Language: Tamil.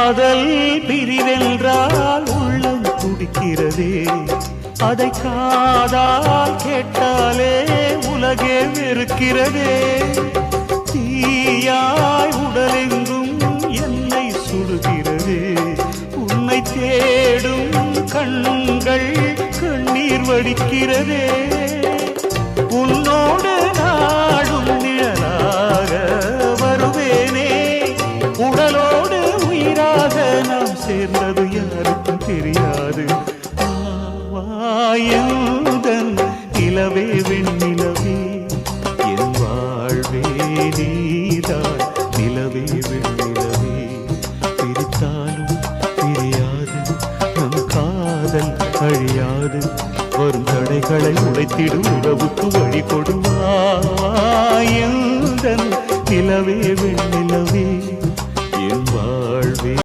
காதல் பிரிவென்றால் உள்ளம் துடிக்கிறதே, அதை காதால் கேட்டாலே உலகே வெறுக்கிறதே. தீயாய் உடலெங்கும் என்னை சுடுகிறதே, உன்னை தேடும் கண்கள் கண்ணீர் வடிக்கிறதே. உன்னோடு நாடும் நிழலாக வருவேனே, உடலோடு உயிராக நாம் சேர்ந்தது யாருக்கும் தெரியாது. வாயந்தன் நிலவே வெண்ணிலவே, என் வாழ்வே நீதான் நிலவே வெண்ணிலவே. பிரித்தாலும் பிரியாது நம் காதல் அழியாது, வரும் தடைகளை உடைத்திடும் உறவுக்கு வழி கொடுவாயந்தன் நிலவே வெண்ணிலவே.